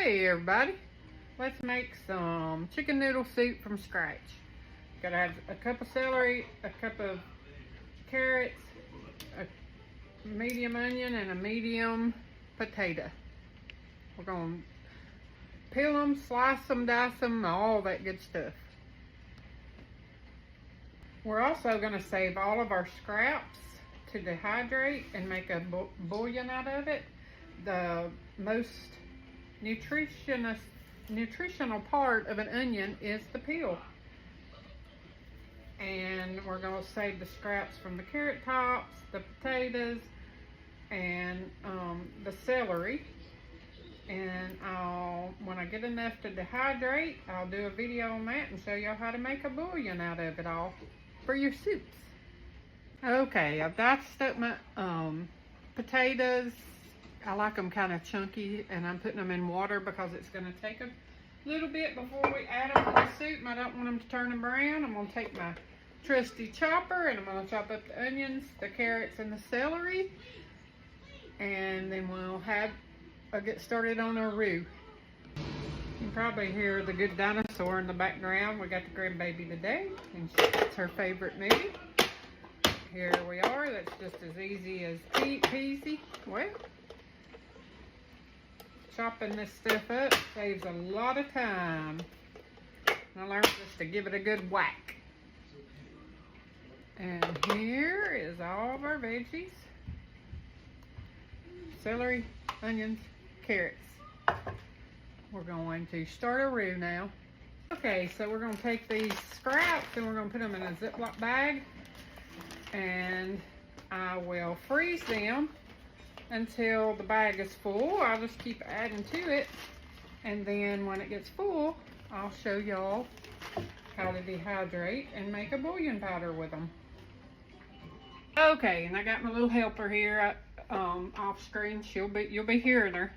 Hey everybody, let's make some chicken noodle soup from scratch. Gotta have a cup of celery, a cup of carrots, a medium onion, and a medium potato. We're gonna peel them, slice them, dice them, all that good stuff. We're also gonna save all of our scraps to dehydrate and make a bouillon out of it. The most nutritional part of an onion is the peel. And we're going to save the scraps from the carrot tops, the potatoes, and the celery. And when I get enough to dehydrate, I'll do a video on that and show y'all how to make a bouillon out of it all for your soups. Okay, I've diced up my potatoes. I like them kind of chunky, and I'm putting them in water because it's going to take a little bit before we add them to the soup, and I don't want them to turn them brown. I'm going to take my trusty chopper, and I'm going to chop up the onions, the carrots, and the celery, and then I'll get started on our roux. You can probably hear the good dinosaur in the background. We got the grandbaby today, and it's her favorite movie. Here we are. That's just as easy as peasy. Well, chopping this stuff up saves a lot of time. I learned just to give it a good whack. And here is all of our veggies. Celery, onions, carrots. We're going to start a roux now. Okay, so we're going to take these scraps and we're going to put them in a Ziploc bag. And I will freeze them until the bag is full. I'll just keep adding to it, and then when it gets full, I'll show y'all how to dehydrate and make a bouillon powder with them. Okay, and I got my little helper here off screen. You'll be hearing her.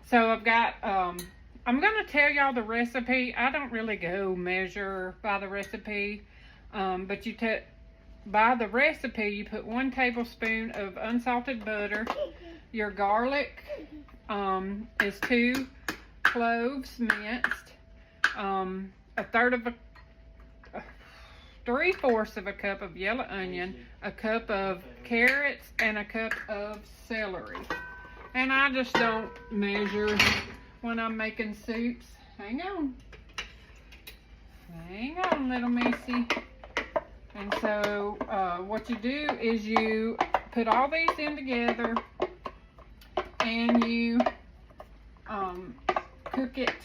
So I've got I'm gonna tell y'all the recipe. I don't really go measure by the recipe, but by the recipe, you put 1 tablespoon of unsalted butter. Your garlic is 2 cloves minced, 3/4 of a cup of yellow onion, a cup of carrots, and a cup of celery. And I just don't measure when I'm making soups. Hang on, little missy. And so what you do is you put all these in together and you cook it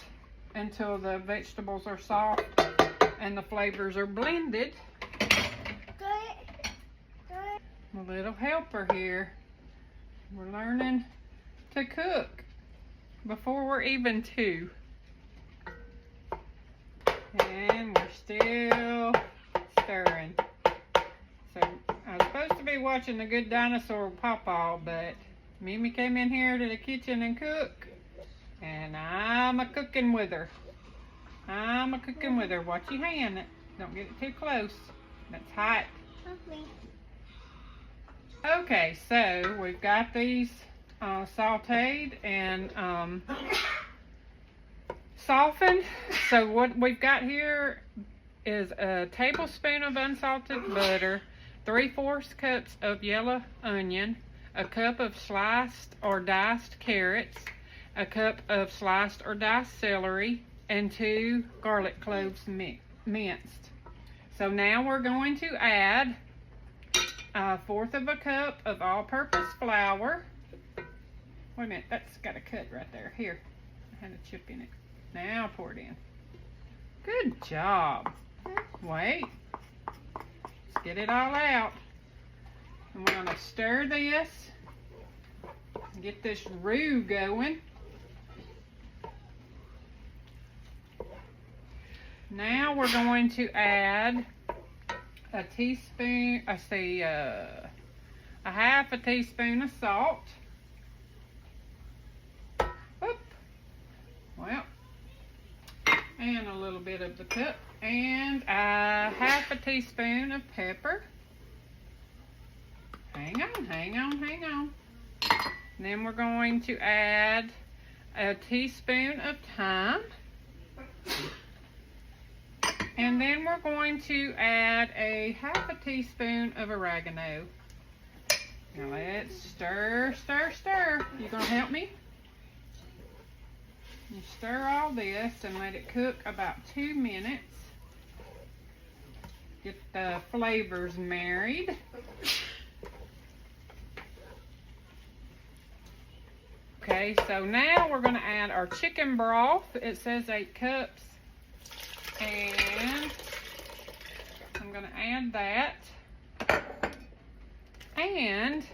until the vegetables are soft and the flavors are blended. My little helper here. We're learning to cook before we're even 2. And we're still stirring. So I was supposed to be watching the good dinosaur Pawpaw, but Mimi came in here to the kitchen and cook, and I'm a cooking with her. Watch your hand. Don't get it too close. That's hot. Okay, so we've got these sauteed and softened. So what we've got here is a tablespoon of unsalted butter, 3/4 cups of yellow onion, a cup of sliced or diced carrots, a cup of sliced or diced celery, and 2 garlic cloves minced. So now we're going to add 1/4 of a cup of all-purpose flour. Wait a minute, that's got a cut right there. Here, I had a chip in it. Now pour it in. Good job. Wait, let's get it all out. And we're gonna stir this, get this roux going. Now we're going to add a teaspoon, a 1/2 teaspoon of salt. Oop. Well, and a little bit of the pep, and a 1/2 teaspoon of pepper. Hang on. And then we're going to add a teaspoon of thyme. And then we're going to add a half a teaspoon of oregano. Now let's stir, stir, stir. You gonna help me? You stir all this and let it cook about 2 minutes. Get the flavors married. Okay, so now we're gonna add our chicken broth. It says 8 cups. And I'm gonna add that. And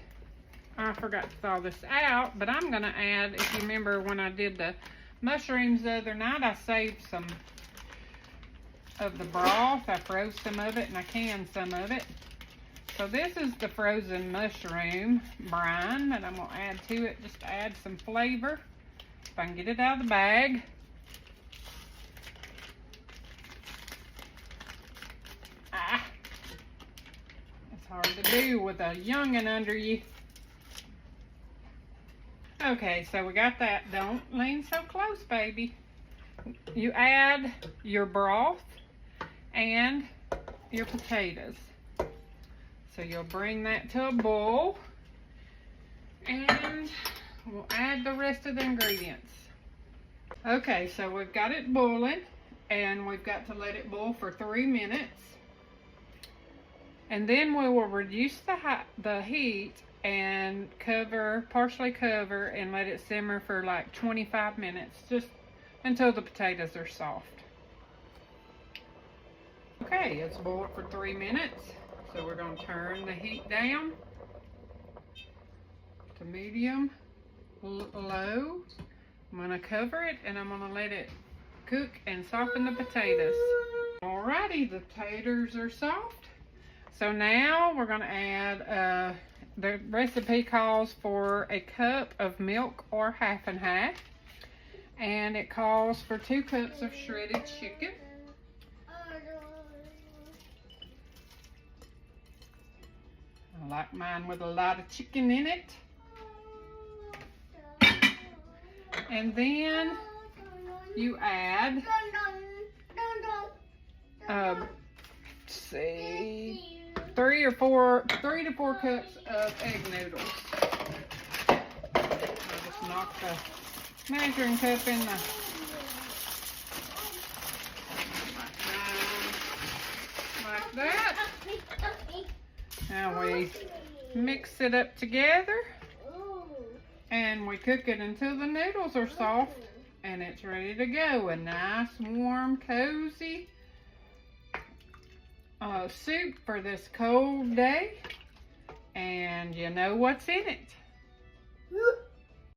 I forgot to thaw this out, but I'm gonna add, if you remember when I did the mushrooms the other night, I saved some of the broth. I froze some of it and I canned some of it. So this is the frozen mushroom brine that I'm gonna add to it, just to add some flavor. If I can get it out of the bag. Hard to do with a youngin' under you. Okay, so we got that. Don't lean so close, baby. You add your broth and your potatoes. So you'll bring that to a boil, and we'll add the rest of the ingredients. Okay, so we've got it boiling, and we've got to let it boil for 3 minutes. And then we will reduce the heat and partially cover, and let it simmer for like 25 minutes, just until the potatoes are soft. Okay, it's boiled for 3 minutes. So we're going to turn the heat down to medium, low. I'm going to cover it and I'm going to let it cook and soften the potatoes. Alrighty, the potatoes are soft. So now we're going to add, the recipe calls for a cup of milk or half and half. And it calls for 2 cups of shredded chicken. I like mine with a lot of chicken in it. And then you add, see, 3 to 4 cups of egg noodles. I'll just knock the measuring cup in the like that. Now we mix it up together and we cook it until the noodles are soft and it's ready to go. A nice, warm, cozy soup for this cold day, and you know what's in it.